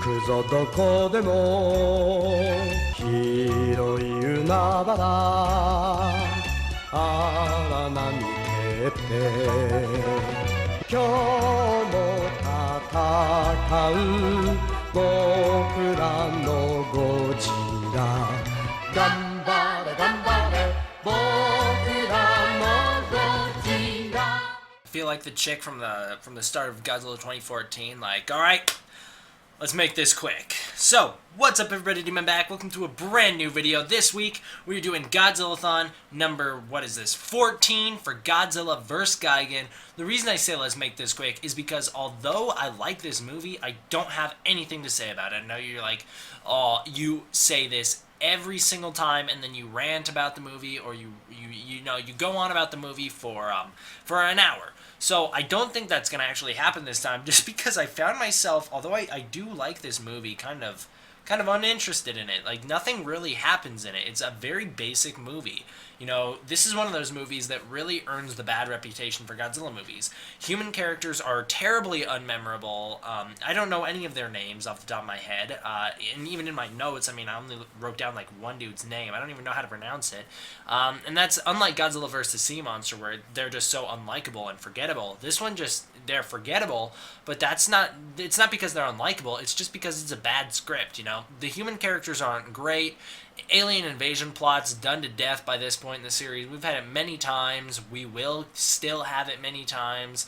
くぞどこでも広い海原荒波てって今日も戦う僕らのゴジラ頑張れ頑張れ僕らのゴジラ I feel like the chick from the start of Godzilla 2014, like, alright, let's make this quick. So, what's up everybody, Demon back, welcome to a brand new video. This week, we're doing Godzilla-Thon number, 14 for Godzilla vs. Gigan. The reason I say let's make this quick is because although I like this movie, I don't have anything to say about it. I know you're like, oh, you say this every single time and then you rant about the movie, or you go on about the movie for an hour. So I don't think that's going to actually happen this time, just because I found myself, although I do like this movie, kind of uninterested in it. Like, nothing really happens in it. It's a very basic movie. You know, this is one of those movies that really earns the bad reputation for Godzilla movies. Human characters are terribly unmemorable. I don't know any of their names off the top of my head. And even in my notes, I mean, I only wrote down like one dude's name. I don't even know how to pronounce it. And that's unlike Godzilla vs. Sea Monster, where they're just so unlikable and forgettable. This one they're forgettable, but it's not because they're unlikable. It's just because it's a bad script, you know? The human characters aren't great. Alien invasion plots done to death by this point in the series. We've had it many times. We will still have it many times.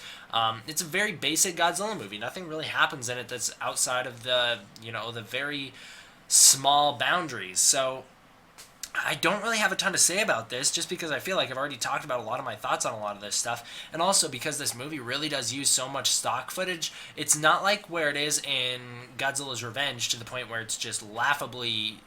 It's a very basic Godzilla movie. Nothing really happens in it that's outside of the very small boundaries. So I don't really have a ton to say about this, just because I feel like I've already talked about a lot of my thoughts on a lot of this stuff, and also because this movie really does use so much stock footage. It's not like where it is in Godzilla's Revenge, to the point where it's just laughably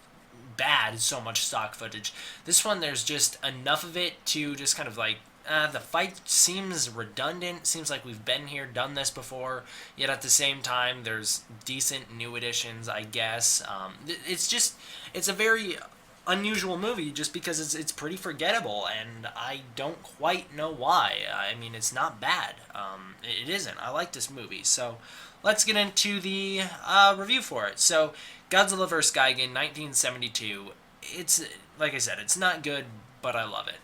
bad, so much stock footage. This one, there's just enough of it to just kind of like, the fight seems redundant. Seems like we've been here, done this before, yet at the same time there's decent new additions, I guess. It's a very unusual movie, just because it's pretty forgettable, and I don't quite know why. I mean, it's not bad. It isn't. I like this movie. So let's get into the review for it. So Godzilla vs. Gigan, 1972. It's, like I said, it's not good, but I love it.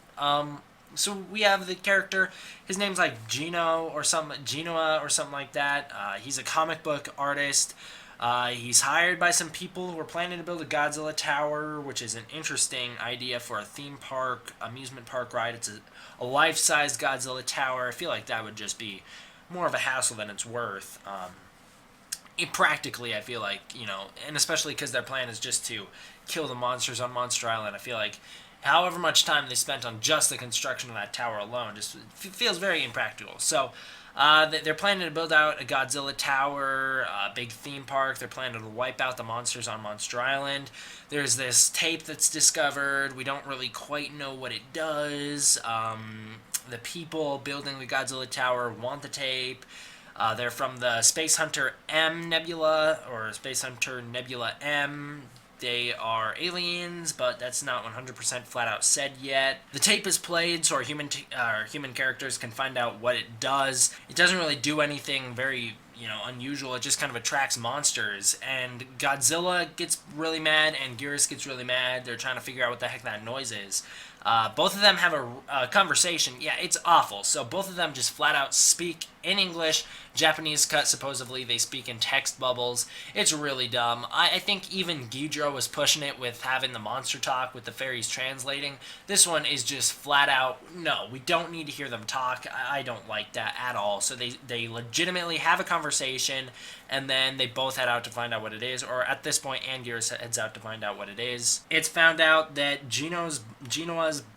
So we have the character. His name's like Genoa or something like that. He's a comic book artist. He's hired by some people who are planning to build a Godzilla tower, which is an interesting idea for a theme park, amusement park ride. It's a life-size Godzilla tower. I feel like that would just be more of a hassle than it's worth. Practically, I feel like, and especially because their plan is just to kill the monsters on Monster Island, I feel like however much time they spent on just the construction of that tower alone just feels very impractical. So they're planning to build out a Godzilla tower, a big theme park. They're planning to wipe out the monsters on Monster Island. There's this tape that's discovered. We don't really quite know what it does. The people building the Godzilla tower want the tape. They're from the Space Hunter M Nebula, or Space Hunter Nebula M. They are aliens, but that's not 100% flat out said yet. The tape is played so our human characters can find out what it does. It doesn't really do anything very, unusual. It just kind of attracts monsters. And Godzilla gets really mad, and Gearus gets really mad. They're trying to figure out what the heck that noise is. Both of them have a conversation. Yeah, it's awful. So both of them just flat out speak in English. Japanese cut, supposedly they speak in text bubbles. It's really dumb. I think even Ghidorah was pushing it with having the monster talk with the fairies translating. This one is just flat out, no, we don't need to hear them talk. I don't like that at all. So they legitimately have a conversation, and then they both head out to find out what it is, or at this point, Anguirus heads out to find out what it is. It's found out that Genoa's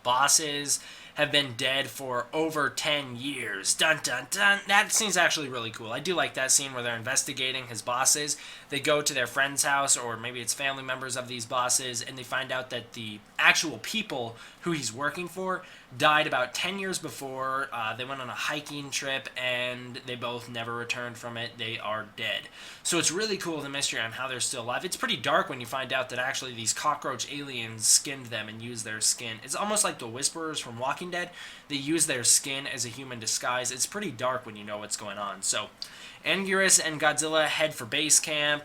bosses have been dead for over 10 years. Dun dun dun. That scene's actually really cool. I do like that scene where they're investigating his bosses. They go to their friend's house, or maybe it's family members of these bosses, and they find out that the actual people who he's working for died about 10 years before. They went on a hiking trip, and they both never returned from it. They are dead. So it's really cool, the mystery on how they're still alive. It's pretty dark when you find out that actually these cockroach aliens skinned them and used their skin. It's almost like the Whisperers from Walking Dead. They use their skin as a human disguise. It's pretty dark when you know what's going on. So Anguirus and Godzilla head for base camp.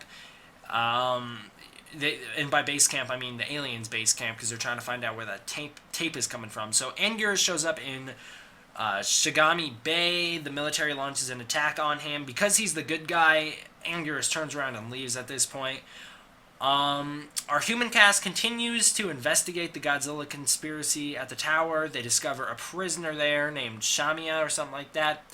And by base camp, I mean the aliens' base camp, because they're trying to find out where that tape is coming from. So Anguirus shows up in Shigami Bay. The military launches an attack on him. Because he's the good guy, Anguirus turns around and leaves at this point. Our human cast continues to investigate the Godzilla conspiracy at the tower. They discover a prisoner there named Shamiya or something like that.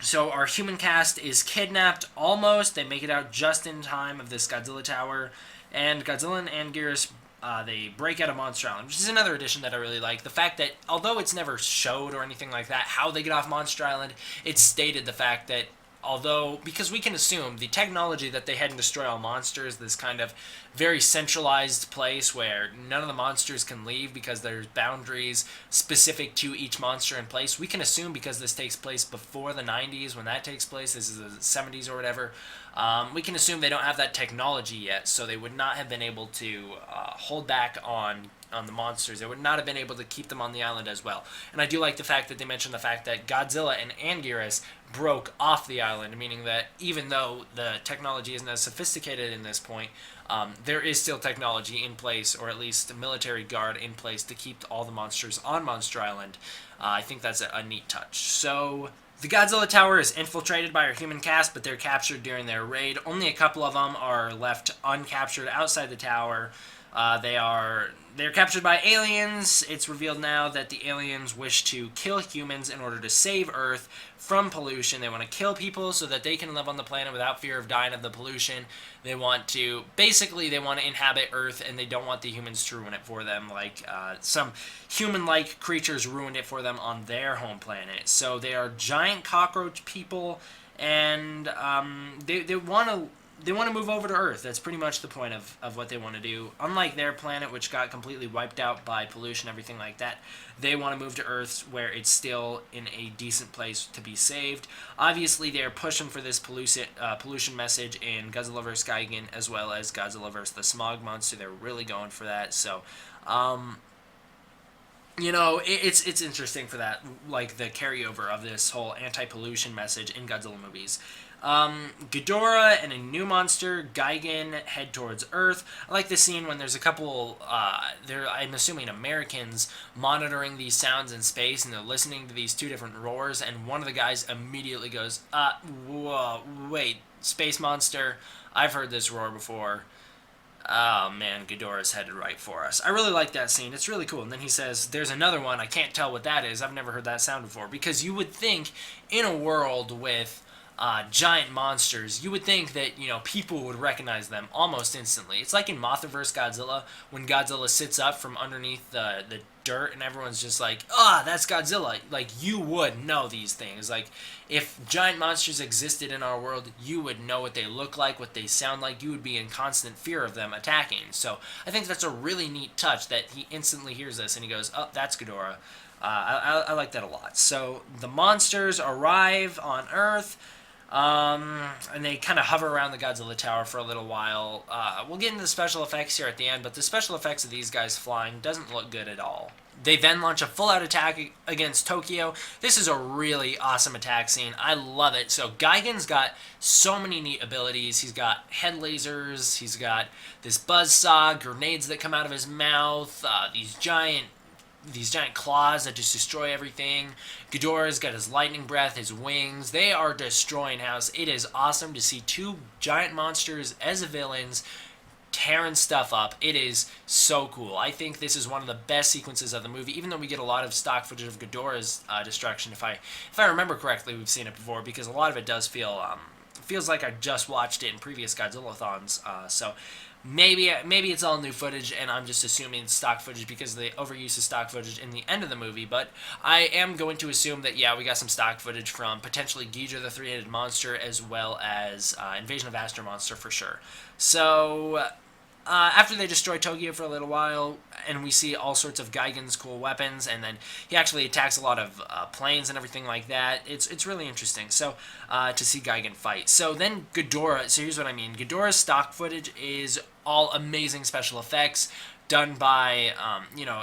So our human cast is kidnapped almost. They make it out just in time of this Godzilla tower. And Godzilla and Anguirus, they break out of Monster Island, which is another addition that I really like. The fact that, although it's never showed or anything like that, how they get off Monster Island, it's stated the fact that because we can assume the technology that they had in Destroy All Monsters, this kind of very centralized place where none of the monsters can leave because there's boundaries specific to each monster in place. We can assume, because this takes place before the 90s, when that takes place, this is the 70s or whatever, we can assume they don't have that technology yet, so they would not have been able to hold back on the monsters. They would not have been able to keep them on the island as well. And I do like the fact that they mentioned the fact that Godzilla and Anguirus broke off the island, meaning that even though the technology isn't as sophisticated in this point, there is still technology in place, or at least a military guard in place to keep all the monsters on Monster Island. I think that's a neat touch. So the Godzilla Tower is infiltrated by our human cast, but they're captured during their raid. Only a couple of them are left uncaptured outside the tower. They're captured by aliens. It's revealed now that the aliens wish to kill humans in order to save Earth from pollution. They want to kill people so that they can live on the planet without fear of dying of the pollution. They want to inhabit Earth, and they don't want the humans to ruin it for them, like some human-like creatures ruined it for them on their home planet. So they are giant cockroach people, and they want to move over to Earth. That's pretty much the point of what they want to do. Unlike their planet, which got completely wiped out by pollution, everything like that, they want to move to Earth, where it's still in a decent place to be saved. Obviously, they're pushing for this pollution message in Godzilla vs. Gigan, as well as Godzilla vs. the Smog Monster. They're really going for that. So, it's interesting for that, like the carryover of this whole anti-pollution message in Godzilla movies. Ghidorah and a new monster, Gigan, head towards Earth. I like the scene when there's a couple, I'm assuming Americans, monitoring these sounds in space, and they're listening to these two different roars, and one of the guys immediately goes, whoa, wait, space monster, I've heard this roar before. Oh man, Ghidorah's headed right for us. I really like that scene. It's really cool. And then he says, there's another one, I can't tell what that is. I've never heard that sound before. Because you would think, in a world with giant monsters, you would think that, people would recognize them almost instantly. It's like in Mothra vs. Godzilla, when Godzilla sits up from underneath the dirt, and everyone's just like, that's Godzilla. Like, you would know these things. Like, if giant monsters existed in our world, you would know what they look like, what they sound like. You would be in constant fear of them attacking. So I think that's a really neat touch, that he instantly hears this and he goes, that's Ghidorah. I like that a lot. So the monsters arrive on Earth, and they kind of hover around the Godzilla Tower for a little while. We'll get into the special effects here at the end, but the special effects of these guys flying doesn't look good at all. They then launch a full-out attack against Tokyo. This is a really awesome attack scene. I love it. So Gigan's got so many neat abilities. He's got head lasers. He's got this buzzsaw, grenades that come out of his mouth, these giant claws that just destroy everything. Ghidorah's got his lightning breath, his wings. They are destroying house. It is awesome to see two giant monsters as villains tearing stuff up. It is so cool. I think this is one of the best sequences of the movie, even though we get a lot of stock footage of Ghidorah's destruction. If I remember correctly, we've seen it before, because a lot of it does feels like I just watched it in previous Godzilla-Thons. So maybe it's all new footage, and I'm just assuming it's stock footage because of the overuse of stock footage in the end of the movie. But I am going to assume that, we got some stock footage from potentially Ghidorah the Three-Headed Monster, as well as Invasion of Astro Monster for sure. So after they destroy Tokyo for a little while, and we see all sorts of Gigan's cool weapons, and then he actually attacks a lot of planes and everything like that. It's really interesting. So to see Gigan fight. So then Ghidorah. So here's what I mean. Ghidorah's stock footage is all amazing special effects done by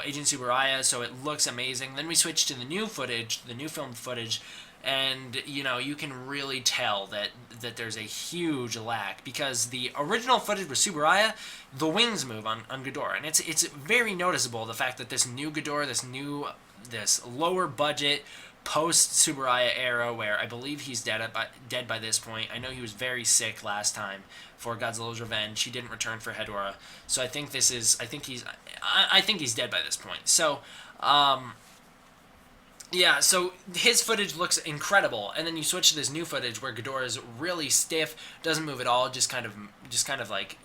Agent Tsuburaya, so it looks amazing. Then we switch to the new footage, the new filmed footage. And you can really tell that there's a huge lack, because the original footage with Tsuburaya, the wings move on Ghidorah, and it's very noticeable, the fact that this new Ghidorah, this lower budget post Tsuburaya era, where I believe he's dead by this point. I know he was very sick last time for Godzilla's Revenge. He didn't return for Hedorah, so I think he's dead by this point. So yeah, so his footage looks incredible, and then you switch to this new footage where Ghidorah is really stiff, doesn't move at all, just kind of like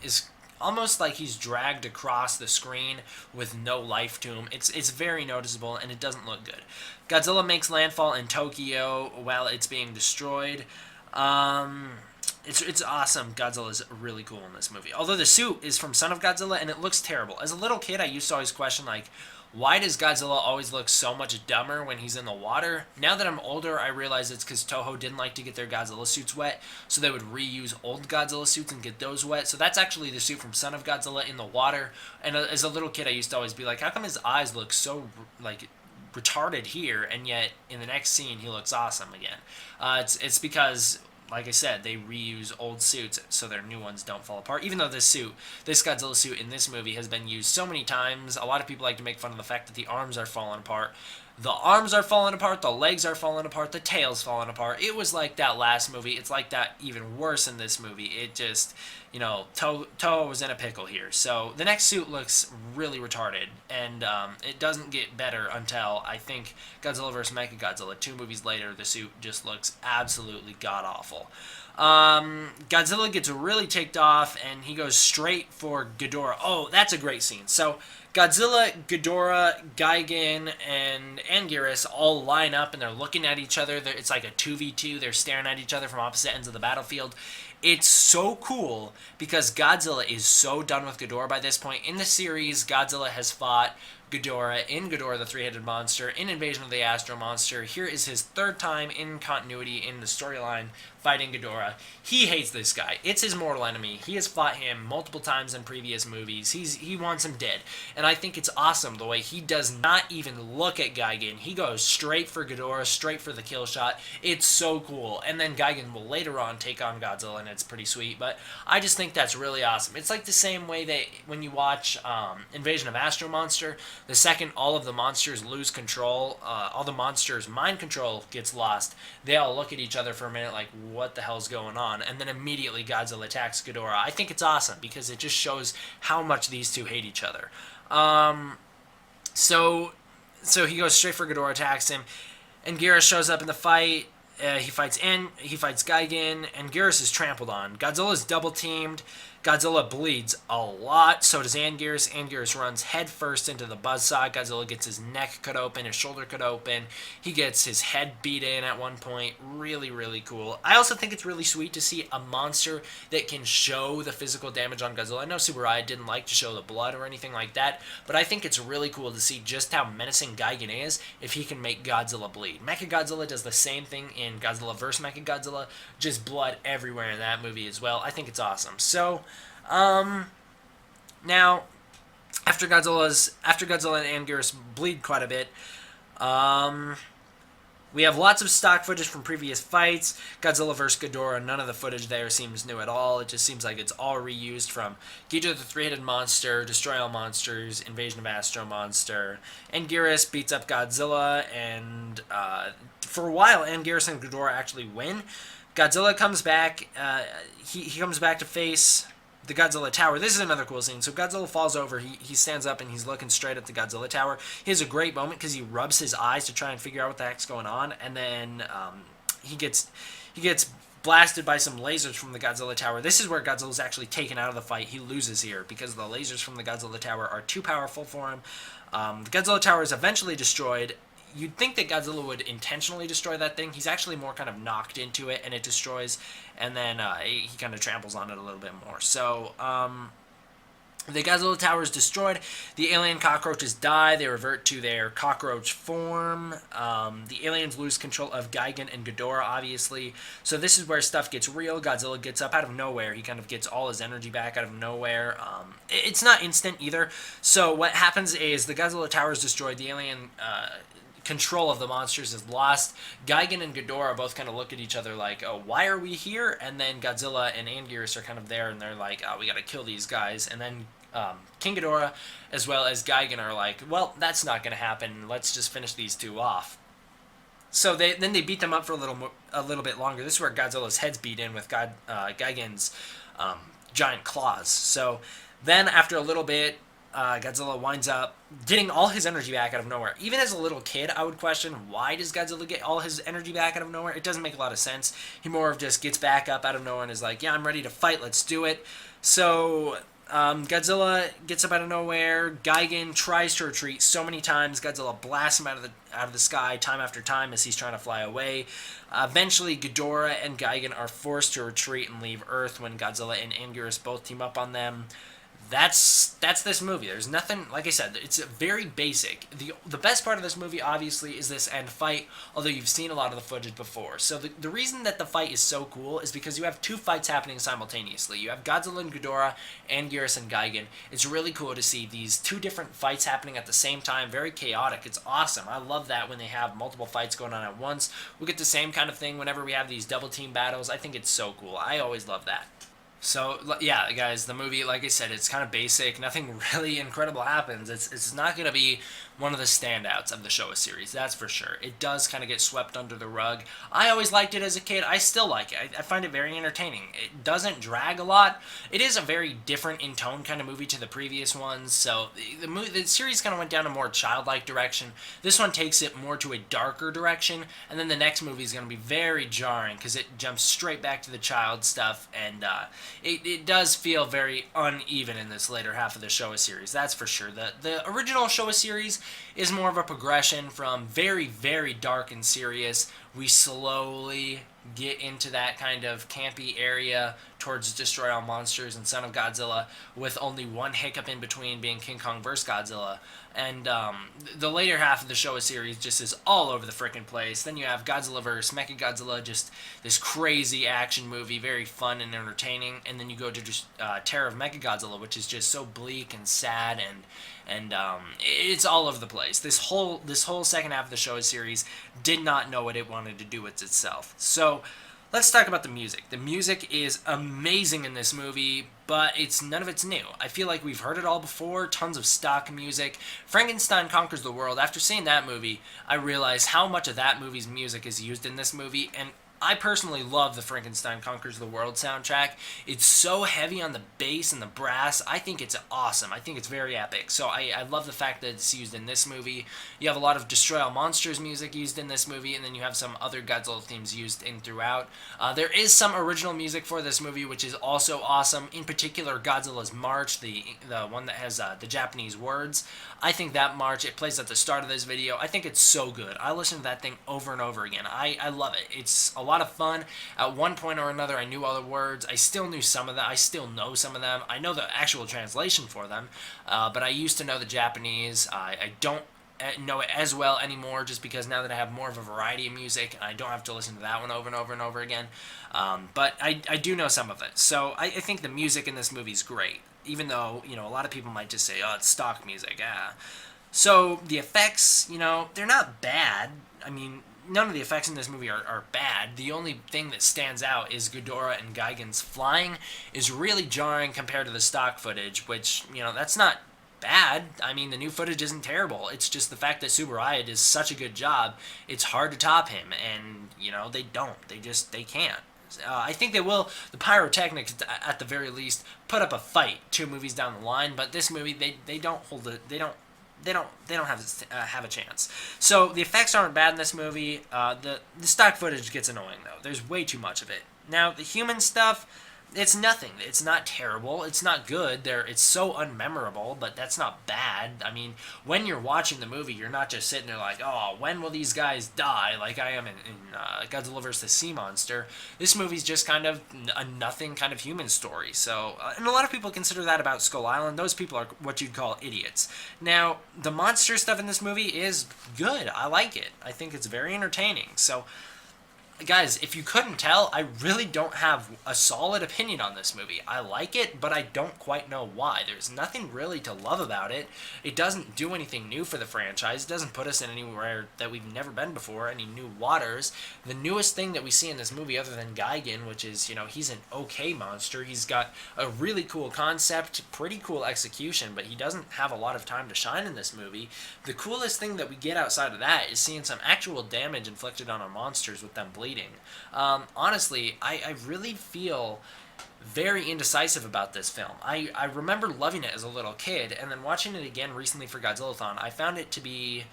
is almost like he's dragged across the screen with no life to him. It's very noticeable, and it doesn't look good. Godzilla makes landfall in Tokyo while it's being destroyed. It's awesome. Godzilla's really cool in this movie. Although the suit is from Son of Godzilla, and it looks terrible. As a little kid, I used to always question, like, why does Godzilla always look so much dumber when he's in the water? Now that I'm older, I realize it's because Toho didn't like to get their Godzilla suits wet, so they would reuse old Godzilla suits and get those wet. So that's actually the suit from Son of Godzilla in the water. And as a little kid, I used to always be like, how come his eyes look so, like, retarded here, and yet in the next scene he looks awesome again? It's because, like I said, they reuse old suits so their new ones don't fall apart. Even though this Godzilla suit in this movie has been used so many times, a lot of people like to make fun of the fact that the arms are falling apart. The arms are falling apart, the legs are falling apart, the tail's falling apart. It was like that last movie. It's like that even worse in this movie. It just, Toho was in a pickle here. So the next suit looks really retarded, and it doesn't get better until, I think, Godzilla vs. Mechagodzilla. 2 movies later, the suit just looks absolutely god-awful. Godzilla gets really ticked off, and he goes straight for Ghidorah. Oh, that's a great scene. So Godzilla, Ghidorah, Gigan, and Anguirus all line up, and they're looking at each other. It's like a 2v2. They're staring at each other from opposite ends of the battlefield. It's so cool because Godzilla is so done with Ghidorah by this point. In the series, Godzilla has fought Ghidorah in Ghidorah the Three-Headed Monster, in Invasion of the Astro Monster. Here is his 3rd time in continuity in the storyline fighting Ghidorah. He hates this guy. It's his mortal enemy. He has fought him multiple times in previous movies. He wants him dead. And I think it's awesome the way he does not even look at Gigan. He goes straight for Ghidorah, straight for the kill shot. It's so cool. And then Gigan will later on take on Godzilla, and it's pretty sweet. But I just think that's really awesome. It's like the same way that when you watch Invasion of Astro Monster, the second all of the monsters lose control, all the monsters' mind control gets lost, they all look at each other for a minute like, what the hell's going on? And then immediately Godzilla attacks Ghidorah. I think it's awesome because it just shows how much these two hate each other. So he goes straight for Ghidorah, attacks him, and Anguirus shows up in the fight. He fights Gigan, and Anguirus is trampled on. Godzilla's double teamed. Godzilla bleeds a lot, so does Anguirus. Anguirus runs head first into the buzzsaw. Godzilla gets his neck cut open, his shoulder cut open. He gets his head beat in at one point. Really, really cool. I also think it's really sweet to see a monster that can show the physical damage on Godzilla. I know Tsuburaya didn't like to show the blood or anything like that, but I think it's really cool to see just how menacing Gigan is if he can make Godzilla bleed. Mechagodzilla does the same thing in Godzilla vs. Mechagodzilla, just blood everywhere in that movie as well. I think it's awesome. So, now, after Godzilla and Anguirus bleed quite a bit, we have lots of stock footage from previous fights. Godzilla vs. Ghidorah, none of the footage there seems new at all. It just seems like it's all reused from Ghidorah the Three-Headed Monster, Destroy All Monsters, Invasion of Astro Monster. Anguirus beats up Godzilla, and for a while, Anguirus and Ghidorah actually win. Godzilla comes back. He comes back to face the Godzilla Tower. This is another cool scene. So Godzilla falls over. He stands up and he's looking straight at the Godzilla Tower. He has a great moment because he rubs his eyes to try and figure out what the heck's going on, and then he gets blasted by some lasers from the Godzilla Tower. This is where Godzilla's actually taken out of the fight. He loses here because the lasers from the Godzilla Tower are too powerful for him. The Godzilla Tower is eventually destroyed. You'd think that Godzilla would intentionally destroy that thing. He's actually more kind of knocked into it, and it destroys, and then he kind of tramples on it a little bit more. So, the Godzilla Tower is destroyed. The alien cockroaches die. They revert to their cockroach form. The aliens lose control of Gigan and Ghidorah, obviously. So this is where stuff gets real. Godzilla gets up out of nowhere. He kind of gets all his energy back out of nowhere. It's not instant either. So what happens is the Godzilla Tower is destroyed. The alien control of the monsters is lost. Gigan and Ghidorah both kind of look at each other like, oh, why are we here? And then Godzilla and Anguirus are kind of there, and they're like, oh, we gotta kill these guys. And then King Ghidorah as well as Gigan are like, well, that's not gonna happen. Let's just finish these two off. So they beat them up for a little bit longer. This is where Godzilla's head's beat in with Gigan's giant claws. So then after a little bit, Godzilla winds up getting all his energy back out of nowhere. Even as a little kid, I would question, why does Godzilla get all his energy back out of nowhere? It doesn't make a lot of sense. He more of just gets back up out of nowhere and is like, yeah, I'm ready to fight, let's do it. So Godzilla gets up out of nowhere. Gigan tries to retreat so many times. Godzilla blasts him out of the sky time after time as he's trying to fly away. Eventually, Ghidorah and Gigan are forced to retreat and leave Earth when Godzilla and Anguirus both team up on them. That's this movie. There's nothing, like I said, it's very basic. The best part of this movie, obviously, is this end fight, although you've seen a lot of the footage before. So the reason that the fight is so cool is because you have two fights happening simultaneously. You have Godzilla and Ghidorah, Anguirus and Gigan. It's really cool to see these two different fights happening at the same time. Very chaotic. It's awesome. I love that when they have multiple fights going on at once. We get the same kind of thing whenever we have these double team battles. I think it's so cool. I always love that. So, yeah, guys, the movie, like I said, it's kind of basic. Nothing really incredible happens. It's not going to be one of the standouts of the Showa series, that's for sure. It does kind of get swept under the rug. I always liked it as a kid. I still like it. I find it very entertaining. It doesn't drag a lot. It is a very different in tone kind of movie to the previous ones, so the series kind of went down a more childlike direction. This one takes it more to a darker direction, and then the next movie is going to be very jarring because it jumps straight back to the child stuff, and it does feel very uneven in this later half of the Showa series, that's for sure. The original Showa series is more of a progression from very, very dark and serious. We slowly get into that kind of campy area towards Destroy All Monsters and Son of Godzilla, with only one hiccup in between being King Kong vs. Godzilla. And the later half of the Showa series just is all over the frickin' place. Then you have Godzilla vs. Mechagodzilla, just this crazy action movie, very fun and entertaining. And then you go to just Terror of Mechagodzilla, which is just so bleak and sad, and it's all over the place. This whole second half of the Showa series did not know what it wanted to do with itself. So let's talk about the music. The music is amazing in this movie, but none of it's new. I feel like we've heard it all before, tons of stock music. Frankenstein Conquers the World, after seeing that movie, I realized how much of that movie's music is used in this movie, and I personally love the Frankenstein Conquers the World soundtrack. It's so heavy on the bass and the brass. I think it's awesome. I think it's very epic. So I love the fact that it's used in this movie. You have a lot of Destroy All Monsters music used in this movie, and then you have some other Godzilla themes used in throughout. There is some original music for this movie, which is also awesome. In particular, Godzilla's March, the one that has the Japanese words. I think that march, it plays at the start of this video. I think it's so good. I listen to that thing over and over again. I love it. It's a lot of fun. At one point or another, I knew all the words. I still knew some of them. I still know some of them. I know the actual translation for them, but I used to know the Japanese. I don't know it as well anymore, just because now that I have more of a variety of music, I don't have to listen to that one over and over and over again. But I do know some of it. So I think the music in this movie is great, even though, a lot of people might just say, oh, it's stock music. So the effects, they're not bad. I mean, none of the effects in this movie are bad. The only thing that stands out is Ghidorah and Gigan's flying is really jarring compared to the stock footage, which, that's not bad. I mean, the new footage isn't terrible. It's just the fact that Tsuburaya does such a good job, it's hard to top him, and, they don't. They can't. I think they will, the pyrotechnics, at the very least, put up a fight 2 movies down the line, but this movie, they don't hold it, they don't have a chance. So the effects aren't bad in this movie. The stock footage gets annoying, though. There's way too much of it. Now, the human stuff, it's nothing. It's not terrible. It's not good. It's so unmemorable, but that's not bad. I mean, when you're watching the movie, you're not just sitting there like, oh, when will these guys die, like I am in Godzilla vs. the Sea Monster. This movie's just kind of a nothing kind of human story. So, and a lot of people consider that about Skull Island. Those people are what you'd call idiots. Now, the monster stuff in this movie is good. I like it. I think it's very entertaining. So, guys, if you couldn't tell, I really don't have a solid opinion on this movie. I like it, but I don't quite know why. There's nothing really to love about it. It doesn't do anything new for the franchise. It doesn't put us in anywhere that we've never been before, any new waters. The newest thing that we see in this movie, other than Gigan, which is, he's an okay monster. He's got a really cool concept, pretty cool execution, but he doesn't have a lot of time to shine in this movie. The coolest thing that we get outside of that is seeing some actual damage inflicted on our monsters with them bleeding. Honestly, I really feel very indecisive about this film. I remember loving it as a little kid, and then watching it again recently for Godzilla-Thon, I found it to be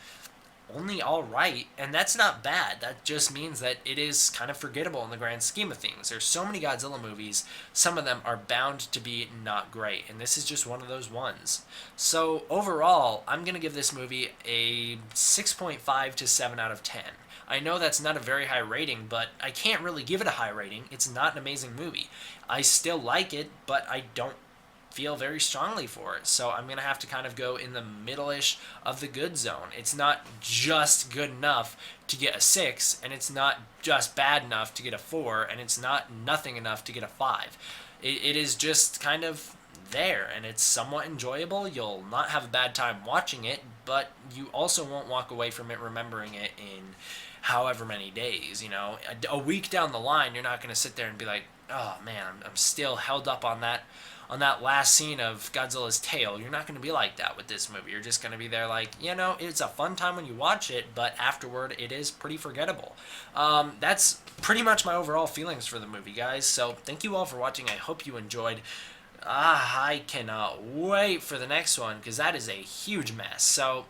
only alright, and that's not bad. That just means that it is kind of forgettable in the grand scheme of things. There's so many Godzilla movies, some of them are bound to be not great, and this is just one of those ones. So overall, I'm going to give this movie a 6.5 to 7 out of 10. I know that's not a very high rating, but I can't really give it a high rating. It's not an amazing movie. I still like it, but I don't feel very strongly for it. So I'm going to have to kind of go in the middle-ish of the good zone. It's not just good enough to get a 6, and it's not just bad enough to get a 4, and it's not nothing enough to get a 5. It is just kind of there, and it's somewhat enjoyable. You'll not have a bad time watching it, but you also won't walk away from it remembering it in however many days. A week down the line, you're not going to sit there and be like, oh man, I'm still held up on that last scene of Godzilla's tail. You're not going to be like that with this movie. You're just going to be there like, it's a fun time when you watch it, but afterward it is pretty forgettable. That's pretty much my overall feelings for the movie, guys. So thank you all for watching. I hope you enjoyed. I cannot wait for the next one, because that is a huge mess. So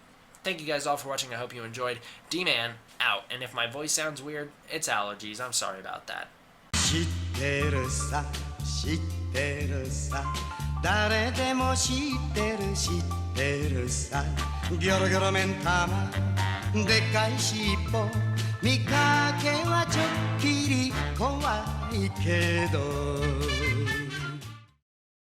thank you guys all for watching. I hope you enjoyed. D-Man out. And if my voice sounds weird, it's allergies. I'm sorry about that. 知ってるさ知ってるさ誰でも知ってる知ってるさギョロギョロ目ん玉でっかい尻尾見かけはちょっきり怖いけど